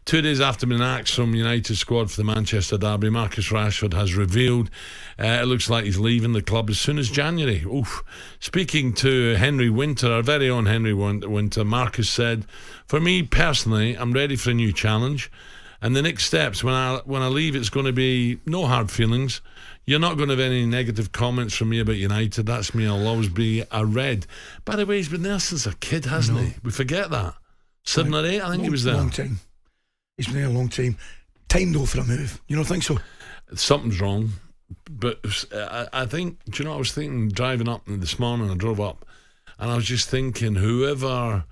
2 days after being axed from United squad for the Manchester derby, Marcus Rashford has revealed it looks like he's leaving the club as soon as January. Oof. Speaking to Henry Winter, our very own Henry Winter, Marcus said, "For me personally, I'm ready for a new challenge. And the next steps, when I leave, it's going to be no hard feelings. You're not going to have any negative comments from me about United. That's me. I'll always be a Red." By the way, he's been there since a kid, hasn't he? We forget that. 7 or 8, I think he was there. Long time. He's been there a long time. Time though for a move. You don't think so? Something's wrong. But I think, do you know, I was thinking, driving up this morning, I drove up, and I was just thinking, whoever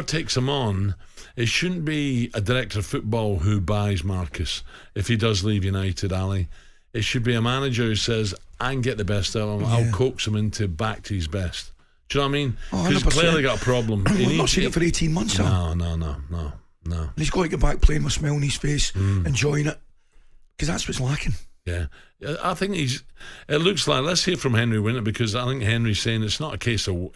takes him on, it shouldn't be a director of football who buys Marcus if he does leave United, Ali. It should be a manager who says, I can get the best out of him. I'll coax him into back to his best. Do you know what I mean? Because he's clearly got a problem. We've not seen it for 18 months now. No. And he's got to get back playing with a smile on his face, enjoying it. Because that's what's lacking. Yeah. I think it looks like, let's hear from Henry Winter, because I think Henry's saying it's not a case of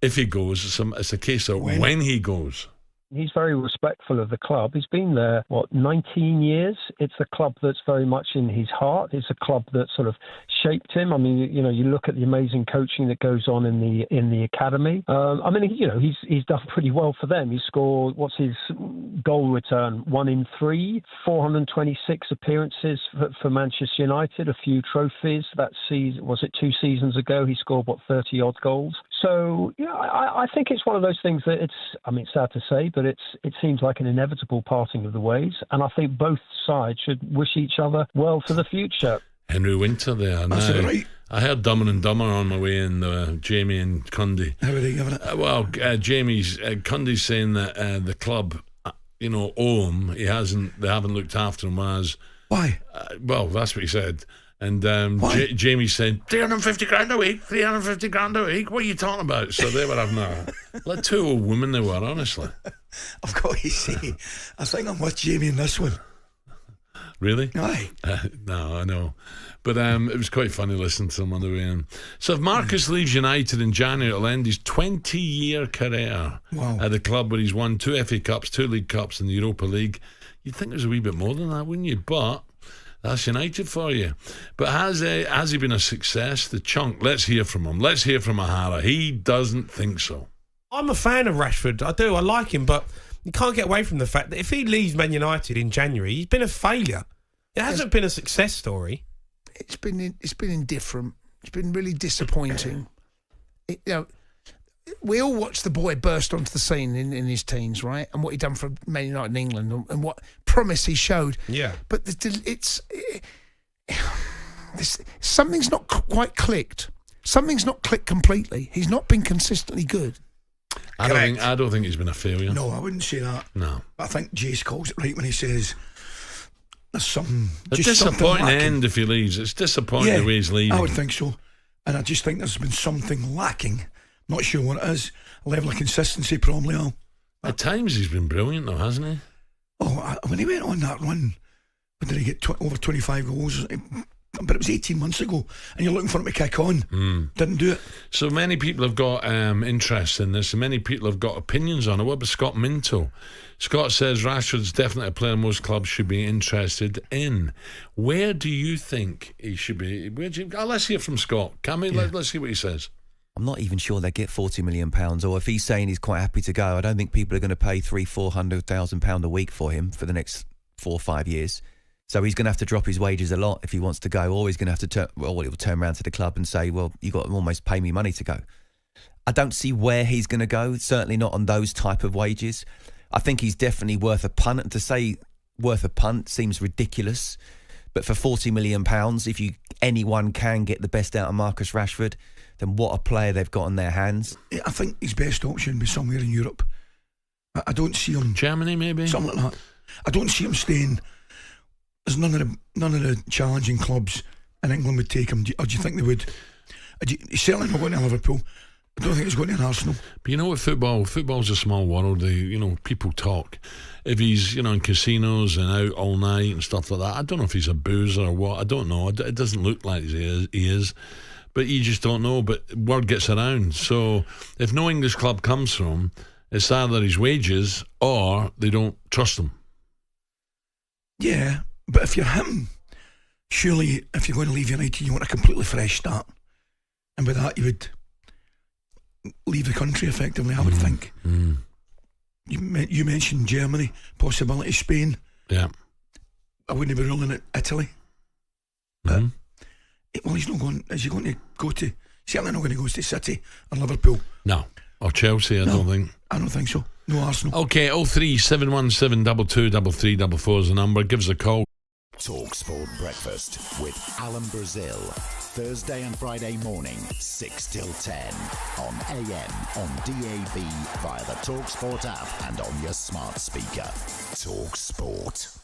if he goes, it's a case of when he goes. He's very respectful of the club. He's been there, 19 years? It's a club that's very much in his heart. It's a club that sort of shaped him. I mean, you look at the amazing coaching that goes on in the academy. I mean, he's done pretty well for them. He scored, what's his goal return? 1 in 3, 426 appearances for Manchester United, a few trophies. That season, was it 2 seasons ago? He scored, 30-odd goals. So, I think it's one of those things that it's sad to say, but it seems like an inevitable parting of the ways. And I think both sides should wish each other well for the future. Henry Winter there. That's now, right. I heard Dumber and Dumber on my way in, Jamie and Cundy. How are they giving it? Cundy's saying that the club, owe him. They haven't looked after him. Why? That's what he said. And Jamie said, 350 grand a week, 350 grand a week. What are you talking about? So they were having like 2 old women they were, honestly. I've got to say, I think I'm with Jamie in this one. Really? Aye. No, I know. But it was quite funny listening to them on the way in. So if Marcus leaves United in January, it'll end his 20-year career at the club, where he's won 2 FA Cups, 2 League Cups and the Europa League. You'd think there's a wee bit more than that, wouldn't you? But that's United for you. But has he been a success? The chunk, let's hear from him. Let's hear from O'Hara. He doesn't think so. I'm a fan of Rashford. I do. I like him, but you can't get away from the fact that if he leaves Man United in January, he's been a failure. It hasn't been a success story. It's been indifferent. It's been really disappointing. We all watched the boy burst onto the scene in his teens, right? And what he done for Man United in England, and what promise he showed. Yeah. But something's not quite clicked. Something's not clicked completely. He's not been consistently good. I don't think he's been a failure. No, I wouldn't say that. No. I think Jace calls it right when he says there's something. A disappointing end if he leaves. It's disappointing the way he's leaving. I would think so. And I just think there's been something lacking. Not sure what it is. A level of consistency, probably. At times he's been brilliant, though, hasn't he? When he went on that run, when did he get over 25 goals? But it was 18 months ago, and you're looking for him to kick on. Didn't do it. So many people have got interest in this, and many people have got opinions on it. What about Scott Minto? Scott says Rashford's definitely a player most clubs should be interested in. Where do you think he should be? Let's hear from Scott. Can we? Yeah. Let's see what he says. I'm not even sure they get £40 million, or if he's saying he's quite happy to go, I don't think people are going to pay £300,000-400,000 a week for him for the next 4 or 5 years. So he's going to have to drop his wages a lot if he wants to go, or he's going to have to he'll turn around to the club and say, well, you've got to almost pay me money to go. I don't see where he's going to go, certainly not on those type of wages. I think he's definitely worth a punt, and to say worth a punt seems ridiculous. But for £40 million, if anyone can get the best out of Marcus Rashford, then what a player they've got on their hands. I think his best option would be somewhere in Europe. I don't see him... Germany, maybe? Something like that. I don't see him staying... There's none of the challenging clubs in England would take him. Or do you think they would? He's certainly not going to Liverpool. I don't think he's going to an Arsenal. But you know what, football's a small world. People talk. If he's, in casinos and out all night and stuff like that, I don't know if he's a boozer or what. I don't know. It doesn't look like he is. But you just don't know. But word gets around. So if no English club comes from him, it's either his wages or they don't trust him. Yeah, but if you're him, surely if you're going to leave United, you want a completely fresh start. And with that, you would leave the country effectively, I would think. You mentioned Germany, possibility Spain. Yeah. I wouldn't be ruling it Italy. But, well, he's not going. Is he going to go to? Certainly not going to go to City or Liverpool. No. Or Chelsea, I don't think. I don't think so. No Arsenal. Okay, 03717 223344 is the number. Give us a call. talkSPORT Breakfast with Alan Brazil. Thursday and Friday morning, 6 till 10. On AM, on DAB, via the talkSPORT app and on your smart speaker. talkSPORT.